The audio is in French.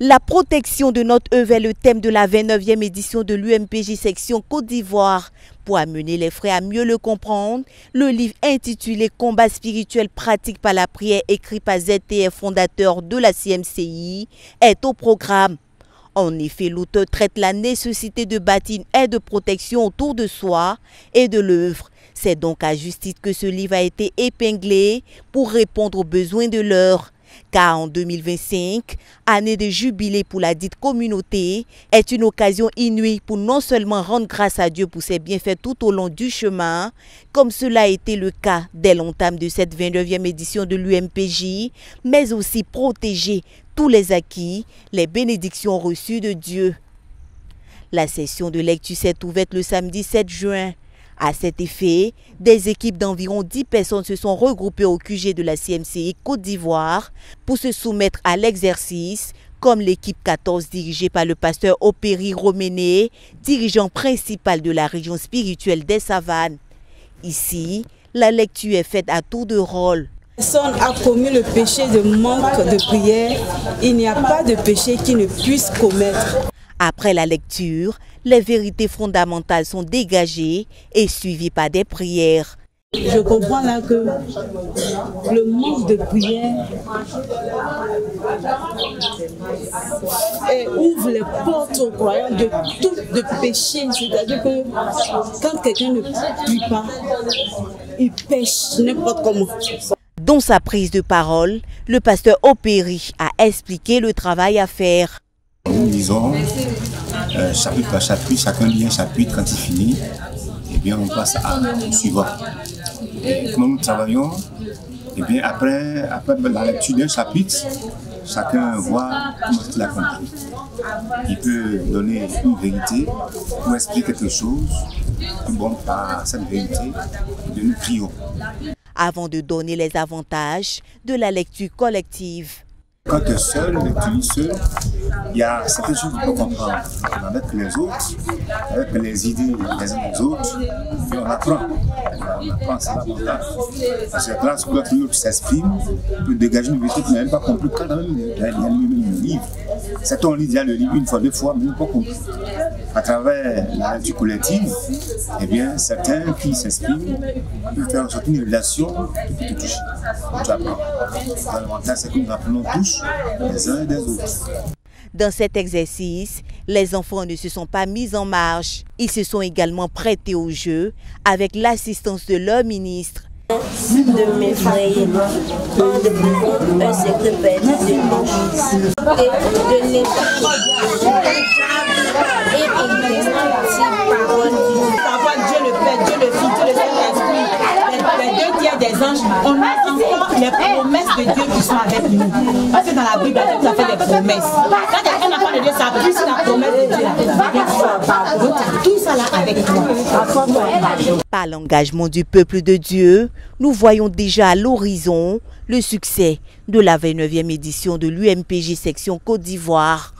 La protection de notre œuvre est le thème de la 29e édition de l'UMPJ section Côte d'Ivoire. Pour amener les frères à mieux le comprendre, le livre intitulé « Combat spirituel pratique par la prière » écrit par ZTF, fondateur de la CMCI, est au programme. En effet, l'auteur traite la nécessité de bâtir une aire de protection autour de soi et de l'œuvre. C'est donc à juste titre que ce livre a été épinglé pour répondre aux besoins de l'heure. Car en 2025, année de jubilé pour la dite communauté, est une occasion inouïe pour non seulement rendre grâce à Dieu pour ses bienfaits tout au long du chemin, comme cela a été le cas dès l'entame de cette 29e édition de l'UMPJ, mais aussi protéger tous les acquis, les bénédictions reçues de Dieu. La session de lecture s'est ouverte le samedi 7 juin. À cet effet, des équipes d'environ 10 personnes se sont regroupées au QG de la CMCI Côte d'Ivoire pour se soumettre à l'exercice, comme l'équipe 14 dirigée par le pasteur Opéry Roméné, dirigeant principal de la région spirituelle des Savanes. Ici, la lecture est faite à tour de rôle. Personne a commis le péché de manque de prière, il n'y a pas de péché qui ne puisse commettre. Après la lecture, les vérités fondamentales sont dégagées et suivies par des prières. Je comprends là que le manque de prière ouvre les portes aux croyants de tout de péché. C'est-à-dire que quand quelqu'un ne prie pas, il pêche n'importe comment. Dans sa prise de parole, le pasteur Opéry a expliqué le travail à faire. Nous lisons chapitre par chapitre, chacun lit un chapitre, quand il finit, et bien on passe à suivant. Et comment nous travaillons, et bien après la lecture d'un chapitre, chacun voit comment il a compris. Il peut donner une vérité ou expliquer quelque chose, et bon, par cette vérité, nous prions. Avant de donner les avantages de la lecture collective. Quand tu es seul, tu lis seul, il y a certaines choses qu'il faut comprendre. Avec les autres, avec les idées des uns des autres, et on apprend. On apprend, c'est l'avantage. Parce que là, quand l'autre s'exprime, on peut dégager une vérité qu'il n'a même pas compris. Quand même, il y a le livre. C'est on lit déjà le livre une fois, deux fois, mais il n'a pas compris. À travers la lecture collective, eh bien, certains qui s'expriment peuvent faire en sorte une révélation qui peut te toucher. Tu apprends. L'avantage, c'est que nous apprenons tous les uns et des autres. Dans cet exercice, les enfants ne se sont pas mis en marche. Ils se sont également prêtés au jeu avec l'assistance de leur ministre. De mes frères, en découvrant un secret perdu de l'Église et de l'État. Et en découvrant parole du Dieu. Savoir Dieu le Père, Dieu le Fils, Dieu le Saint-Esprit, les deux tiers des anges, on a encore les promesses de Dieu qui sont avec nous. Parce que dans la Bible, Dieu a fait des promesses. Quand quelqu'un n'a pas de Dieu, ça plus la promesse de Dieu. Donc tout ça là avec toi. Par l'engagement du peuple de Dieu, nous voyons déjà à l'horizon le succès de la 29e édition de l'UMPJ section Côte d'Ivoire.